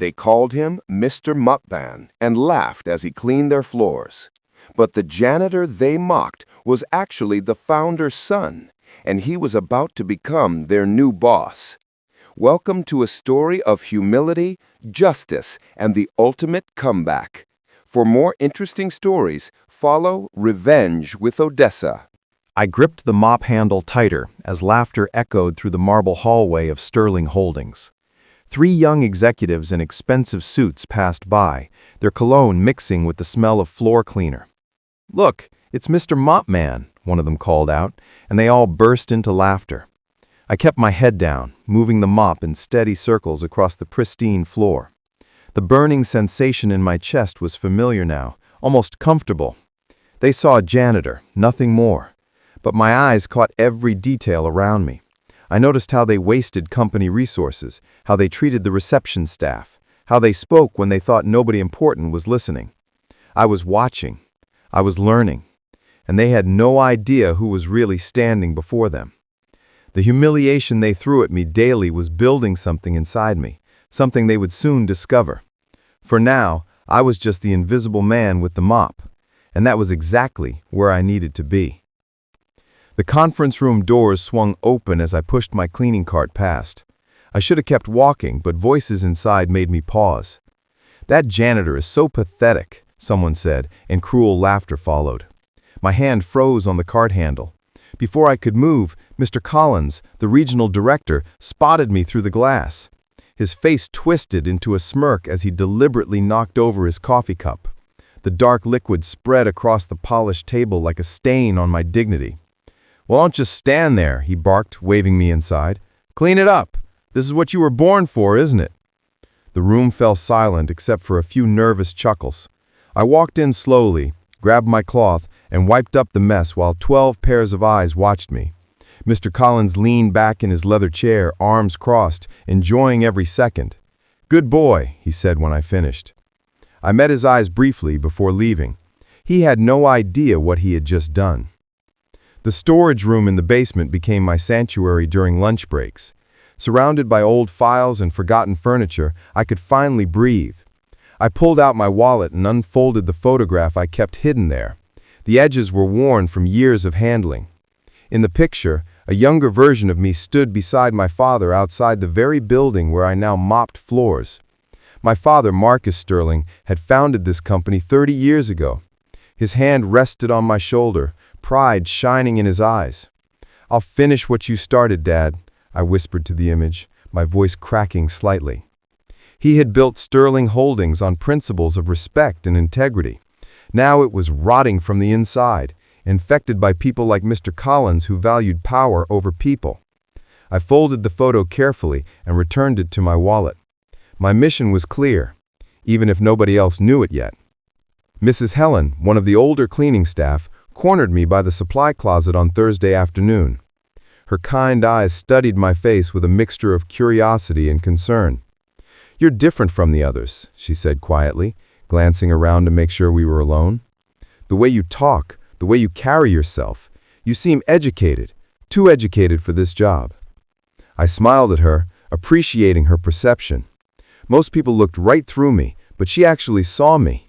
They called him Mr. Mupban and laughed as he cleaned their floors. But the janitor they mocked was actually the founder's son, and he was about to become their new boss. Welcome to a story of humility, justice, and the ultimate comeback. For more interesting stories, follow Revenge with Odessa. I gripped the mop handle tighter as laughter echoed through the marble hallway of Sterling Holdings. 3 young executives in expensive suits passed by, their cologne mixing with the smell of floor cleaner. "Look, it's Mr. Mopman," one of them called out, and they all burst into laughter. I kept my head down, moving the mop in steady circles across the pristine floor. The burning sensation in my chest was familiar now, almost comfortable. They saw a janitor, nothing more. But my eyes caught every detail around me. I noticed how they wasted company resources, how they treated the reception staff, how they spoke when they thought nobody important was listening. I was watching. I was learning. And they had no idea who was really standing before them. The humiliation they threw at me daily was building something inside me, something they would soon discover. For now, I was just the invisible man with the mop, and that was exactly where I needed to be. The conference room doors swung open as I pushed my cleaning cart past. I should have kept walking, but voices inside made me pause. "That janitor is so pathetic," someone said, and cruel laughter followed. My hand froze on the cart handle. Before I could move, Mr. Collins, the regional director, spotted me through the glass. His face twisted into a smirk as he deliberately knocked over his coffee cup. The dark liquid spread across the polished table like a stain on my dignity. "Well, don't just stand there," he barked, waving me inside. "Clean it up. This is what you were born for, isn't it?" The room fell silent except for a few nervous chuckles. I walked in slowly, grabbed my cloth, and wiped up the mess while 12 pairs of eyes watched me. Mr. Collins leaned back in his leather chair, arms crossed, enjoying every second. "Good boy," he said when I finished. I met his eyes briefly before leaving. He had no idea what he had just done. The storage room in the basement became my sanctuary during lunch breaks. Surrounded by old files and forgotten furniture, I could finally breathe. I pulled out my wallet and unfolded the photograph I kept hidden there. The edges were worn from years of handling. In the picture, a younger version of me stood beside my father outside the very building where I now mopped floors. My father, Marcus Sterling, had founded this company 30 years ago. His hand rested on my shoulder, pride shining in his eyes. "I'll finish what you started, Dad," I whispered to the image, my voice cracking slightly. He had built Sterling Holdings on principles of respect and integrity. Now it was rotting from the inside, infected by people like Mr. Collins who valued power over people. I folded the photo carefully and returned it to my wallet. My mission was clear, even if nobody else knew it yet. Mrs. Helen, one of the older cleaning staff, cornered me by the supply closet on Thursday afternoon. Her kind eyes studied my face with a mixture of curiosity and concern. "You're different from the others," she said quietly, glancing around to make sure we were alone. "The way you talk, the way you carry yourself, you seem educated, too educated for this job." I smiled at her, appreciating her perception. Most people looked right through me, but she actually saw me.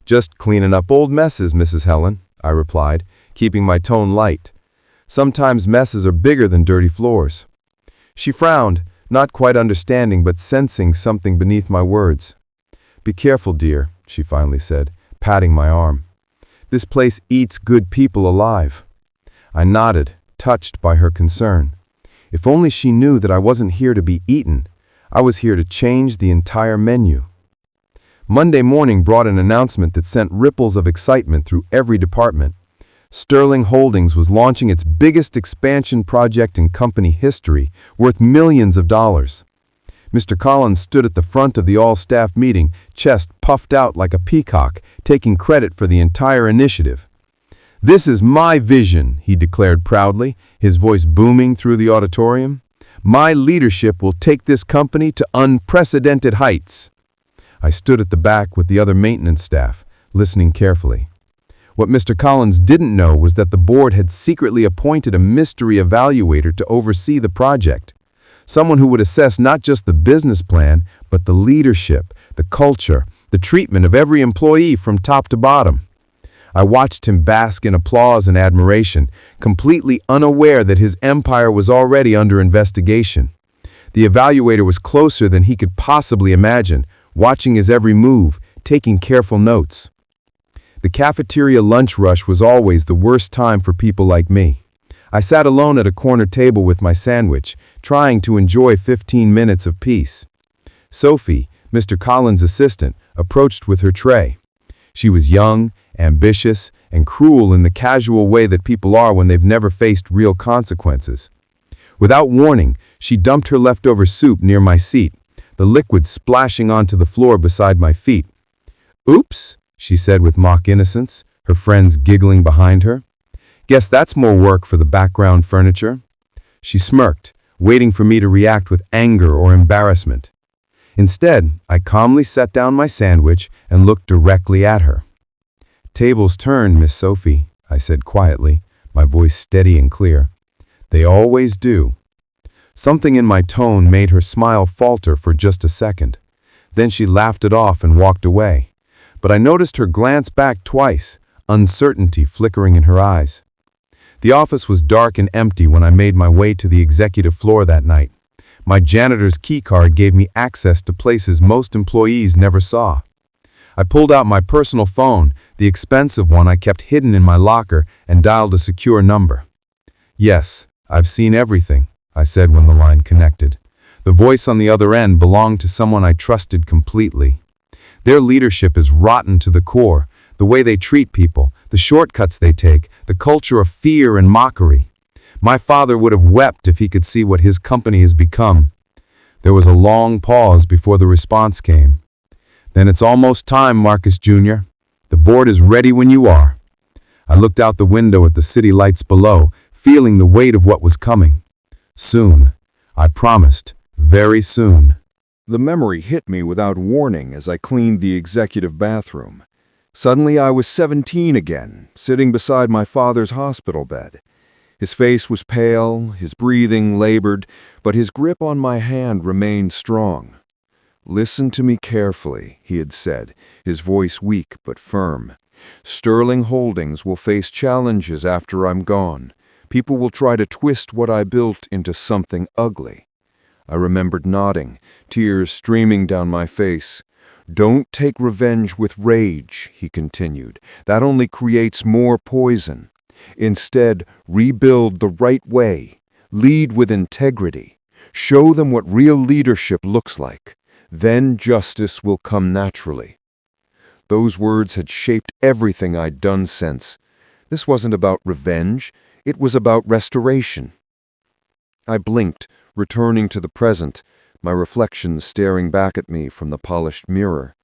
"Just cleaning up old messes, Mrs. Helen," I replied, keeping my tone light. "Sometimes messes are bigger than dirty floors." She frowned, not quite understanding but sensing something beneath my words. "Be careful, dear," she finally said, patting my arm. "This place eats good people alive." I nodded, touched by her concern. If only she knew that I wasn't here to be eaten. I was here to change the entire menu. Monday morning brought an announcement that sent ripples of excitement through every department. Sterling Holdings was launching its biggest expansion project in company history, worth millions of dollars. Mr. Collins stood at the front of the all-staff meeting, chest puffed out like a peacock, taking credit for the entire initiative. "This is my vision," he declared proudly, his voice booming through the auditorium. "My leadership will take this company to unprecedented heights." I stood at the back with the other maintenance staff, listening carefully. What Mr. Collins didn't know was that the board had secretly appointed a mystery evaluator to oversee the project. Someone who would assess not just the business plan, but the leadership, the culture, the treatment of every employee from top to bottom. I watched him bask in applause and admiration, completely unaware that his empire was already under investigation. The evaluator was closer than he could possibly imagine, watching his every move, taking careful notes. The cafeteria lunch rush was always the worst time for people like me. I sat alone at a corner table with my sandwich, trying to enjoy 15 minutes of peace. Sophie, Mr. Collins' assistant, approached with her tray. She was young, ambitious, and cruel in the casual way that people are when they've never faced real consequences. Without warning, she dumped her leftover soup near my seat, the liquid splashing onto the floor beside my feet. "Oops," she said with mock innocence, her friends giggling behind her. "Guess that's more work for the background furniture." She smirked, waiting for me to react with anger or embarrassment. Instead, I calmly set down my sandwich and looked directly at her. "Tables turn, Miss Sophie," I said quietly, my voice steady and clear. "They always do." Something in my tone made her smile falter for just a second. Then she laughed it off and walked away. But I noticed her glance back twice, uncertainty flickering in her eyes. The office was dark and empty when I made my way to the executive floor that night. My janitor's keycard gave me access to places most employees never saw. I pulled out my personal phone, the expensive one I kept hidden in my locker, and dialed a secure number. "Yes, I've seen everything," I said when the line connected. The voice on the other end belonged to someone I trusted completely. Their leadership is rotten to the core, the way they treat people, the shortcuts they take, the culture of fear and mockery. My father would have wept if he could see what his company has become. There was a long pause before the response came. "Then it's almost time, Marcus Jr. The board is ready when you are." I looked out the window at the city lights below, feeling the weight of what was coming. Soon, I promised, very soon. The memory hit me without warning as I cleaned the executive bathroom. Suddenly I was 17 again, sitting beside my father's hospital bed. His face was pale, his breathing labored, but his grip on my hand remained strong. "Listen to me carefully," he had said, his voice weak but firm. "Sterling Holdings will face challenges after I'm gone. People will try to twist what I built into something ugly." I remembered nodding, tears streaming down my face. "Don't take revenge with rage," he continued. "That only creates more poison. Instead, rebuild the right way. Lead with integrity. Show them what real leadership looks like. Then justice will come naturally." Those words had shaped everything I'd done since. This wasn't about revenge. It was about restoration. I blinked, returning to the present, my reflection staring back at me from the polished mirror.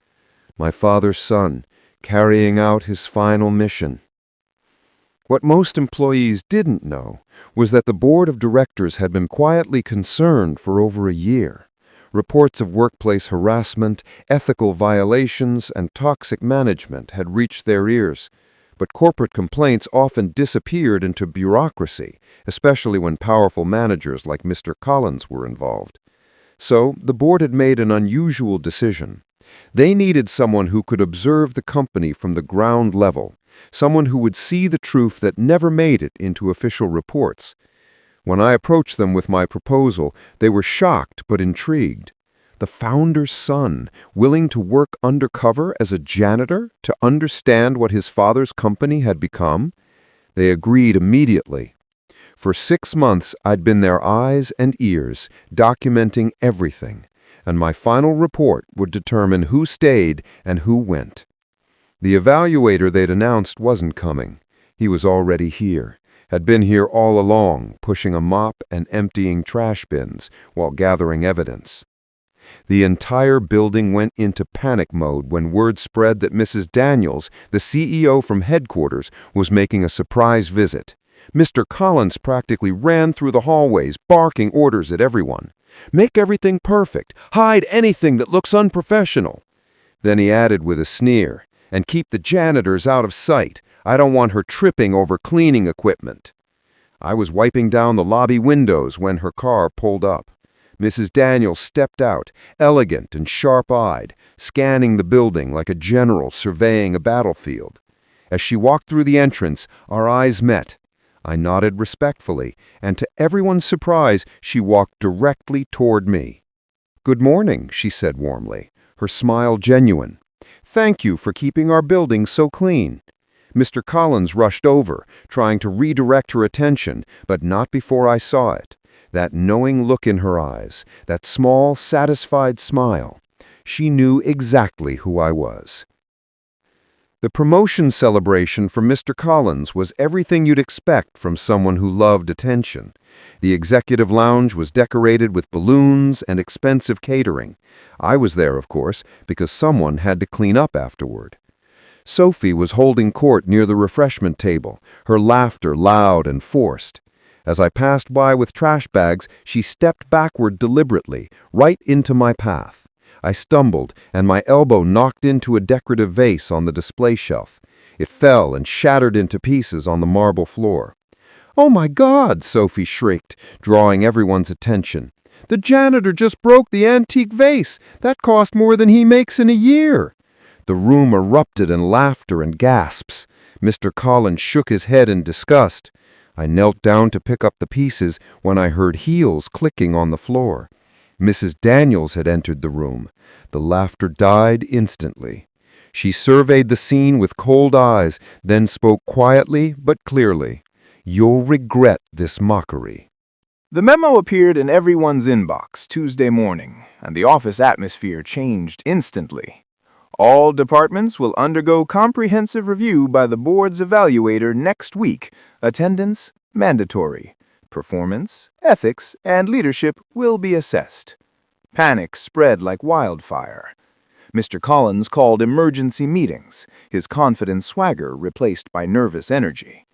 My father's son, carrying out his final mission. What most employees didn't know was that the board of directors had been quietly concerned for over a year. Reports of workplace harassment, ethical violations, and toxic management had reached their ears. But corporate complaints often disappeared into bureaucracy, especially when powerful managers like Mr. Collins were involved. So, the board had made an unusual decision. They needed someone who could observe the company from the ground level, someone who would see the truth that never made it into official reports. When I approached them with my proposal, they were shocked but intrigued. The founder's son, willing to work undercover as a janitor to understand what his father's company had become? They agreed immediately. For 6 months, I'd been their eyes and ears, documenting everything, and my final report would determine who stayed and who went. The evaluator they'd announced wasn't coming. He was already here, had been here all along, pushing a mop and emptying trash bins while gathering evidence. The entire building went into panic mode when word spread that Mrs. Daniels, the CEO from headquarters, was making a surprise visit. Mr. Collins practically ran through the hallways, barking orders at everyone. "Make everything perfect. Hide anything that looks unprofessional." Then he added with a sneer, "And keep the janitors out of sight. I don't want her tripping over cleaning equipment." I was wiping down the lobby windows when her car pulled up. Mrs. Daniels stepped out, elegant and sharp-eyed, scanning the building like a general surveying a battlefield. As she walked through the entrance, our eyes met. I nodded respectfully, and to everyone's surprise, she walked directly toward me. "Good morning," she said warmly, her smile genuine. "Thank you for keeping our building so clean." Mr. Collins rushed over, trying to redirect her attention, but not before I saw it. That knowing look in her eyes, that small, satisfied smile. She knew exactly who I was. The promotion celebration for Mr. Collins was everything you'd expect from someone who loved attention. The executive lounge was decorated with balloons and expensive catering. I was there, of course, because someone had to clean up afterward. Sophie was holding court near the refreshment table, her laughter loud and forced. As I passed by with trash bags, she stepped backward deliberately, right into my path. I stumbled, and my elbow knocked into a decorative vase on the display shelf. It fell and shattered into pieces on the marble floor. "Oh my God!" Sophie shrieked, drawing everyone's attention. "The janitor just broke the antique vase! That cost more than he makes in a year!" The room erupted in laughter and gasps. Mr. Collins shook his head in disgust. I knelt down to pick up the pieces when I heard heels clicking on the floor. Mrs. Daniels had entered the room. The laughter died instantly. She surveyed the scene with cold eyes, then spoke quietly but clearly. "You'll regret this mockery." The memo appeared in everyone's inbox Tuesday morning, and the office atmosphere changed instantly. All departments will undergo comprehensive review by the board's evaluator next week. Attendance mandatory. Performance, ethics, and leadership will be assessed. Panic spread like wildfire. Mr. Collins called emergency meetings, his confident swagger replaced by nervous energy.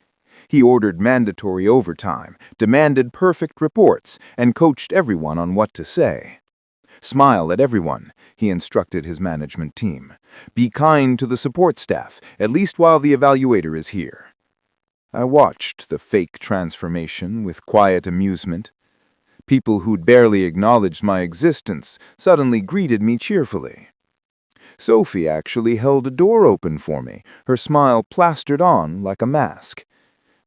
He ordered mandatory overtime, demanded perfect reports, and coached everyone on what to say. "Smile at everyone," he instructed his management team. "Be kind to the support staff, at least while the evaluator is here." I watched the fake transformation with quiet amusement. People who'd barely acknowledged my existence suddenly greeted me cheerfully. Sophie actually held a door open for me, her smile plastered on like a mask.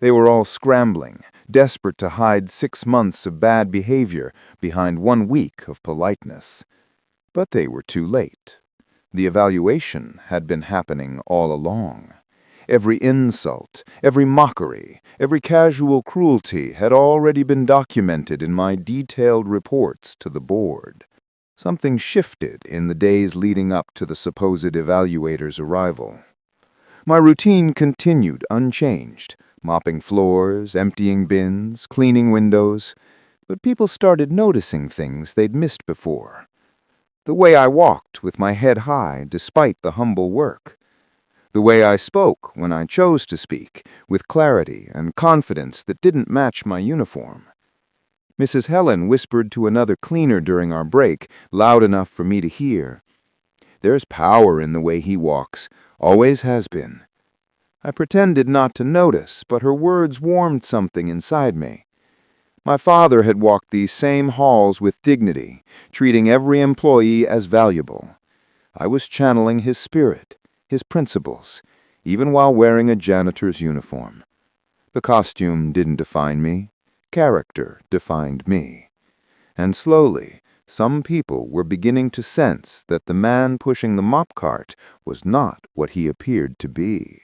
They were all scrambling, desperate to hide 6 months of bad behavior behind 1 week of politeness. But they were too late. The evaluation had been happening all along. Every insult, every mockery, every casual cruelty had already been documented in my detailed reports to the board. Something shifted in the days leading up to the supposed evaluator's arrival. My routine continued unchanged, mopping floors, emptying bins, cleaning windows, but people started noticing things they'd missed before. The way I walked with my head high despite the humble work. The way I spoke when I chose to speak, with clarity and confidence that didn't match my uniform. Mrs. Helen whispered to another cleaner during our break, loud enough for me to hear. "There's power in the way he walks, always has been." I pretended not to notice, but her words warmed something inside me. My father had walked these same halls with dignity, treating every employee as valuable. I was channeling his spirit, his principles, even while wearing a janitor's uniform. The costume didn't define me. Character defined me. And slowly, some people were beginning to sense that the man pushing the mop cart was not what he appeared to be.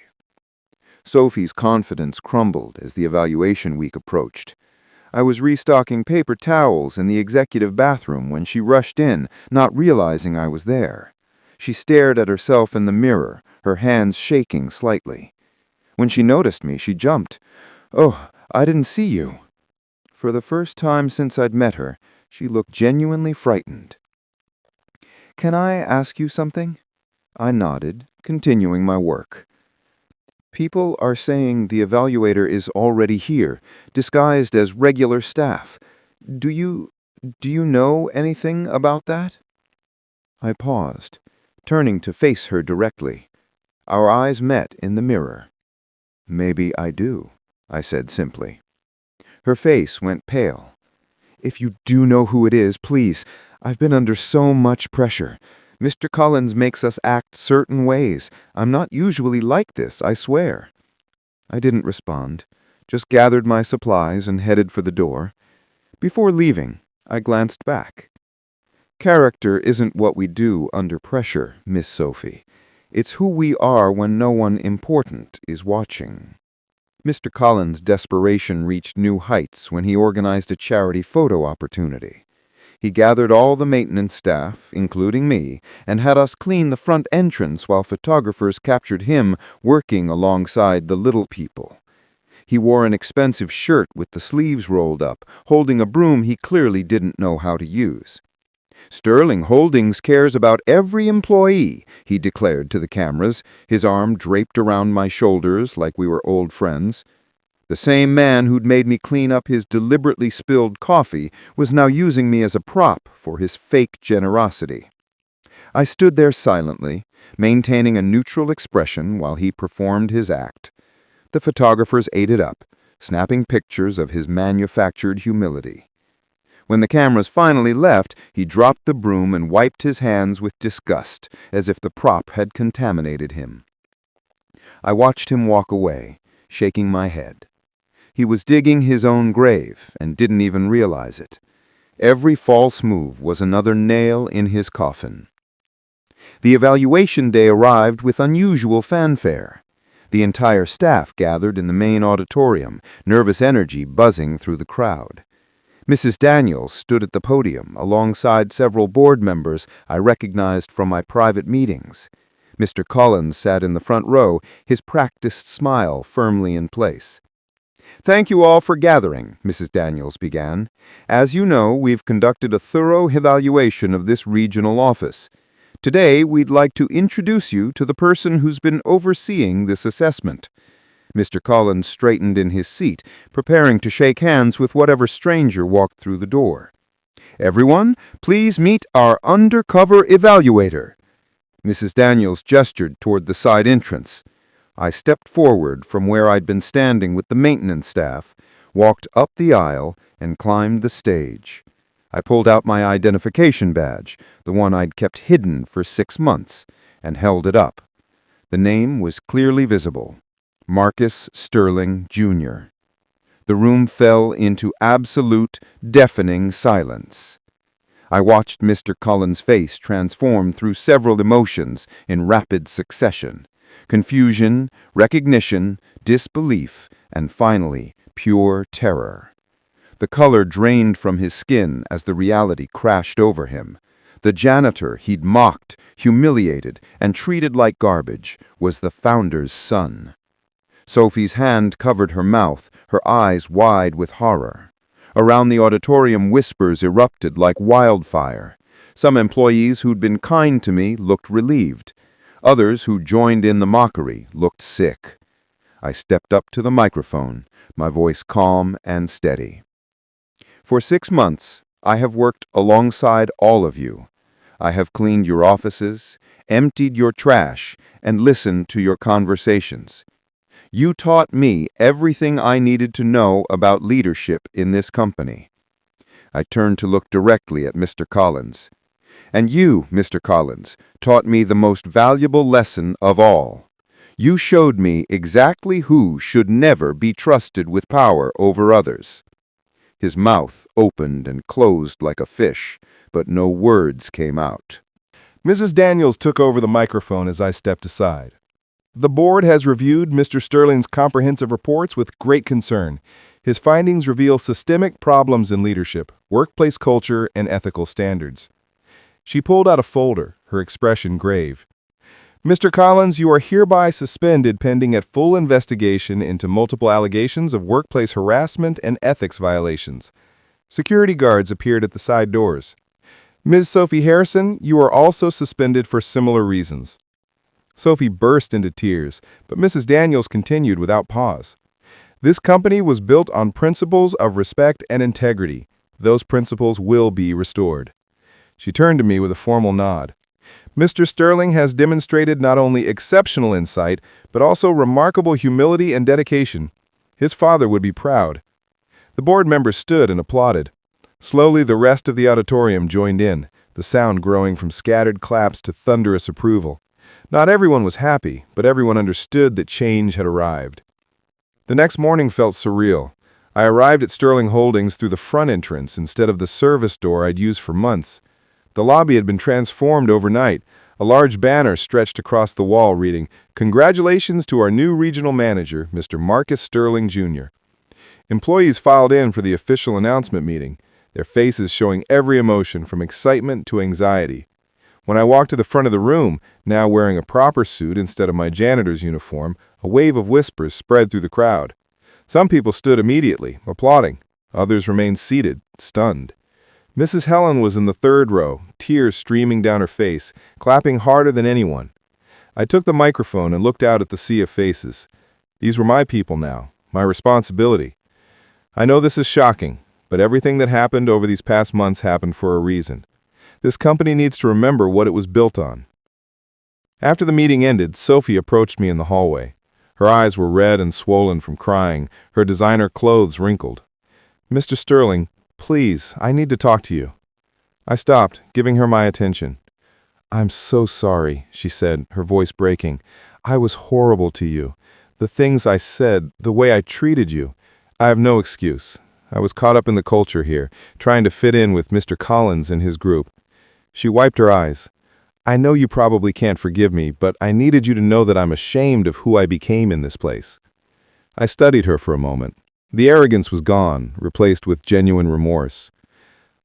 Sophie's confidence crumbled as the evaluation week approached. I was restocking paper towels in the executive bathroom when she rushed in, not realizing I was there. She stared at herself in the mirror, her hands shaking slightly. When she noticed me, she jumped. "Oh, I didn't see you." For the first time since I'd met her, she looked genuinely frightened. "Can I ask you something?" I nodded, continuing my work. "People are saying the evaluator is already here, disguised as regular staff. Do you know anything about that?" I paused, turning to face her directly. Our eyes met in the mirror. "Maybe I do," I said simply. Her face went pale. If you do know who it is, please. I've been under so much pressure. Mr. Collins makes us act certain ways. I'm not usually like this, I swear." I didn't respond, just gathered my supplies and headed for the door. Before leaving, I glanced back. Character isn't what we do under pressure, Miss Sophie. It's who we are when no one important is watching. Mr. Collins' desperation reached new heights when he organized a charity photo opportunity. He gathered all the maintenance staff, including me, and had us clean the front entrance while photographers captured him working alongside the little people. He wore an expensive shirt with the sleeves rolled up, holding a broom he clearly didn't know how to use. "Sterling Holdings cares about every employee," he declared to the cameras, his arm draped around my shoulders like we were old friends. The same man who'd made me clean up his deliberately spilled coffee was now using me as a prop for his fake generosity. I stood there silently, maintaining a neutral expression while he performed his act. The photographers ate it up, snapping pictures of his manufactured humility. When the cameras finally left, he dropped the broom and wiped his hands with disgust, as if the prop had contaminated him. I watched him walk away, shaking my head. He was digging his own grave and didn't even realize it. Every false move was another nail in his coffin. The evaluation day arrived with unusual fanfare. The entire staff gathered in the main auditorium, nervous energy buzzing through the crowd. Mrs. Daniels stood at the podium alongside several board members I recognized from my private meetings. Mr. Collins sat in the front row, his practiced smile firmly in place. "Thank you all for gathering," Mrs. Daniels began. "As you know, we've conducted a thorough evaluation of this regional office. Today, we'd like to introduce you to the person who's been overseeing this assessment." Mr. Collins straightened in his seat, preparing to shake hands with whatever stranger walked through the door. "Everyone, please meet our undercover evaluator." Mrs. Daniels gestured toward the side entrance. I stepped forward from where I'd been standing with the maintenance staff, walked up the aisle, and climbed the stage. I pulled out my identification badge, the one I'd kept hidden for 6 months, and held it up. The name was clearly visible. Marcus Sterling, Jr. The room fell into absolute, deafening silence. I watched Mr. Collins' face transform through several emotions in rapid succession: confusion, recognition, disbelief, and finally, pure terror. The color drained from his skin as the reality crashed over him. The janitor he'd mocked, humiliated, and treated like garbage was the founder's son. Sophie's hand covered her mouth, her eyes wide with horror. Around the auditorium, whispers erupted like wildfire. Some employees who'd been kind to me looked relieved. Others who joined in the mockery looked sick. I stepped up to the microphone, my voice calm and steady. "For 6 months, I have worked alongside all of you. I have cleaned your offices, emptied your trash, and listened to your conversations. You taught me everything I needed to know about leadership in this company." I turned to look directly at Mr. Collins. "And you, Mr. Collins, taught me the most valuable lesson of all. You showed me exactly who should never be trusted with power over others." His mouth opened and closed like a fish, but no words came out. Mrs. Daniels took over the microphone as I stepped aside. "The board has reviewed Mr. Sterling's comprehensive reports with great concern. His findings reveal systemic problems in leadership, workplace culture, and ethical standards." She pulled out a folder, her expression grave. "Mr. Collins, you are hereby suspended pending a full investigation into multiple allegations of workplace harassment and ethics violations." Security guards appeared at the side doors. "Ms. Sophie Harrison, you are also suspended for similar reasons." Sophie burst into tears, but Mrs. Daniels continued without pause. "This company was built on principles of respect and integrity. Those principles will be restored." She turned to me with a formal nod. "Mr. Sterling has demonstrated not only exceptional insight, but also remarkable humility and dedication. His father would be proud." The board members stood and applauded. Slowly, the rest of the auditorium joined in, the sound growing from scattered claps to thunderous approval. Not everyone was happy, but everyone understood that change had arrived. The next morning felt surreal. I arrived at Sterling Holdings through the front entrance instead of the service door I'd used for months. The lobby had been transformed overnight. A large banner stretched across the wall reading, "Congratulations to our new regional manager, Mr. Marcus Sterling, Jr." Employees filed in for the official announcement meeting, their faces showing every emotion from excitement to anxiety. When I walked to the front of the room, now wearing a proper suit instead of my janitor's uniform, a wave of whispers spread through the crowd. Some people stood immediately, applauding. Others remained seated, stunned. Mrs. Helen was in the third row, tears streaming down her face, clapping harder than anyone. I took the microphone and looked out at the sea of faces. These were my people now, my responsibility. I know this is shocking, but everything that happened over these past months happened for a reason. This company needs to remember what it was built on. After the meeting ended, Sophie approached me in the hallway. Her eyes were red and swollen from crying, her designer clothes wrinkled. "Mr. Sterling, please, I need to talk to you." I stopped, giving her my attention. "I'm so sorry," she said, her voice breaking. "I was horrible to you. The things I said, the way I treated you. I have no excuse. I was caught up in the culture here, trying to fit in with Mr. Collins and his group." She wiped her eyes. "I know you probably can't forgive me, but I needed you to know that I'm ashamed of who I became in this place." I studied her for a moment. The arrogance was gone, replaced with genuine remorse.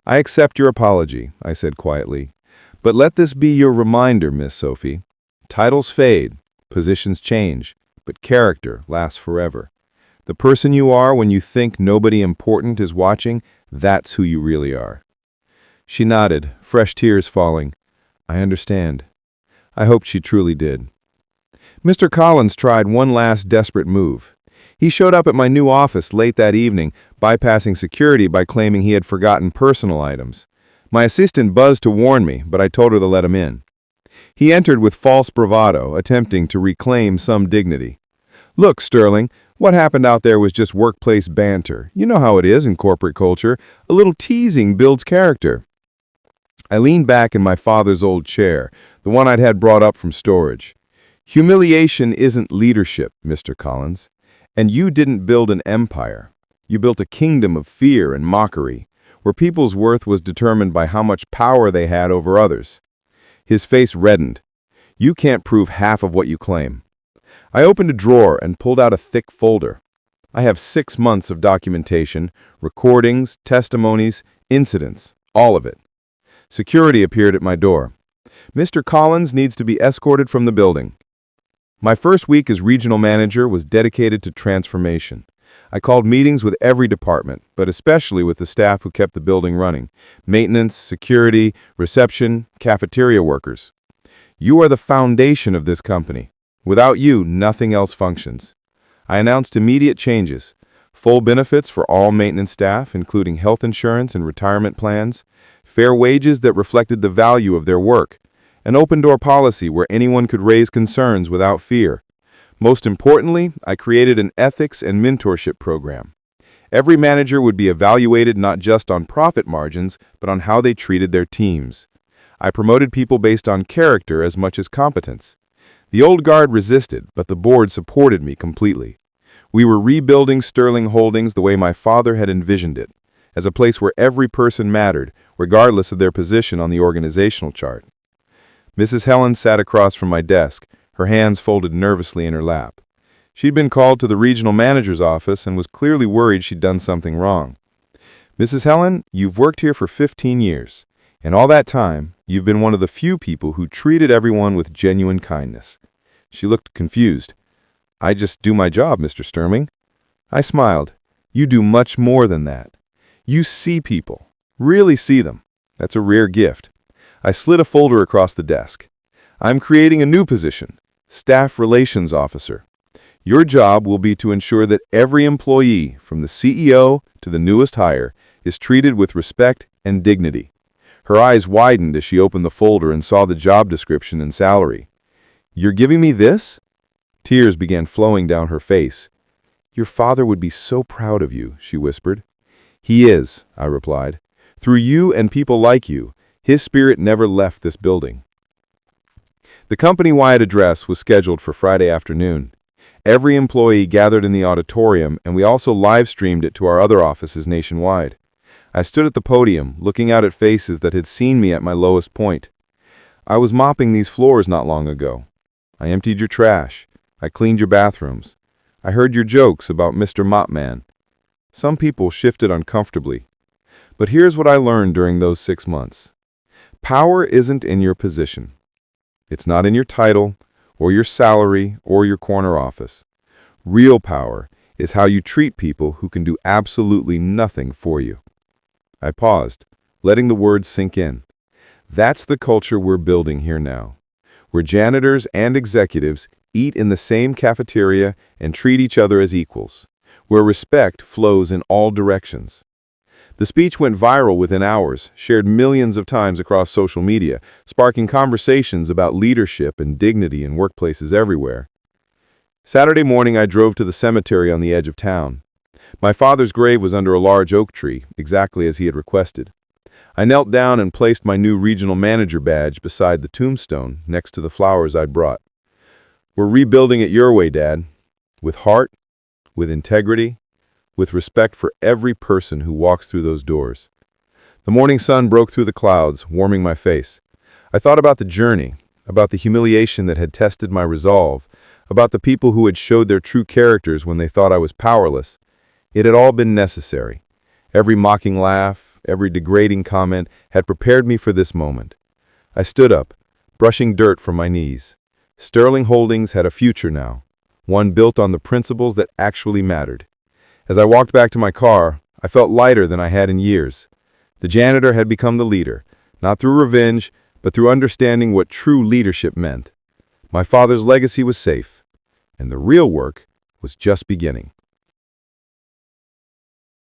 "I accept your apology," I said quietly. "But let this be your reminder, Miss Sophie. Titles fade, positions change, but character lasts forever. The person you are when you think nobody important is watching, that's who you really are." She nodded, fresh tears falling. "I understand." I hoped she truly did. Mr. Collins tried one last desperate move. He showed up at my new office late that evening, bypassing security by claiming he had forgotten personal items. My assistant buzzed to warn me, but I told her to let him in. He entered with false bravado, attempting to reclaim some dignity. "Look, Sterling, what happened out there was just workplace banter. You know how it is in corporate culture. A little teasing builds character." I leaned back in my father's old chair, the one I'd had brought up from storage. "Humiliation isn't leadership, Mr. Collins. And you didn't build an empire. You built a kingdom of fear and mockery, where people's worth was determined by how much power they had over others." His face reddened. "You can't prove half of what you claim." I opened a drawer and pulled out a thick folder. I have 6 months of documentation, recordings, testimonies, incidents, all of it. Security appeared at my door. "Mr. Collins needs to be escorted from the building." My first week as regional manager was dedicated to transformation. I called meetings with every department, but especially with the staff who kept the building running: maintenance, security, reception, cafeteria workers. "You are the foundation of this company. Without you, nothing else functions." I announced immediate changes: full benefits for all maintenance staff, including health insurance and retirement plans, fair wages that reflected the value of their work, an open-door policy where anyone could raise concerns without fear. Most importantly, I created an ethics and mentorship program. Every manager would be evaluated not just on profit margins, but on how they treated their teams. I promoted people based on character as much as competence. The old guard resisted, but the board supported me completely. We were rebuilding Sterling Holdings the way my father had envisioned it, as a place where every person mattered, regardless of their position on the organizational chart. Mrs. Helen sat across from my desk, her hands folded nervously in her lap. She'd been called to the regional manager's office and was clearly worried she'd done something wrong. "Mrs. Helen, you've worked here for 15 years. In all that time, you've been one of the few people who treated everyone with genuine kindness." She looked confused. "I just do my job, Mr. Sterling." I smiled. "You do much more than that. You see people, really see them. That's a rare gift." I slid a folder across the desk. "I'm creating a new position, Staff Relations Officer. Your job will be to ensure that every employee, from the CEO to the newest hire, is treated with respect and dignity." Her eyes widened as she opened the folder and saw the job description and salary. "You're giving me this?" Tears began flowing down her face. "Your father would be so proud of you," she whispered. "He is," I replied. Through you and people like you, his spirit never left this building. The company-wide address was scheduled for Friday afternoon. Every employee gathered in the auditorium, and we also live-streamed it to our other offices nationwide. I stood at the podium, looking out at faces that had seen me at my lowest point. I was mopping these floors not long ago. I emptied your trash. I cleaned your bathrooms. I heard your jokes about Mr. Mopman. Some people shifted uncomfortably. But here's what I learned during those 6 months. Power isn't in your position. It's not in your title, or your salary, or your corner office. Real power is how you treat people who can do absolutely nothing for you. I paused, letting the words sink in. That's the culture we're building here now, where janitors and executives eat in the same cafeteria and treat each other as equals, where respect flows in all directions. The speech went viral within hours, shared millions of times across social media, sparking conversations about leadership and dignity in workplaces everywhere. Saturday morning, I drove to the cemetery on the edge of town. My father's grave was under a large oak tree, exactly as he had requested. I knelt down and placed my new regional manager badge beside the tombstone next to the flowers I'd brought. We're rebuilding it your way, Dad. With heart, with integrity, with respect for every person who walks through those doors. The morning sun broke through the clouds, warming my face. I thought about the journey, about the humiliation that had tested my resolve, about the people who had showed their true characters when they thought I was powerless. It had all been necessary. Every mocking laugh, every degrading comment had prepared me for this moment. I stood up, brushing dirt from my knees. Sterling Holdings had a future now, one built on the principles that actually mattered. As I walked back to my car, I felt lighter than I had in years. The janitor had become the leader, not through revenge, but through understanding what true leadership meant. My father's legacy was safe, and the real work was just beginning.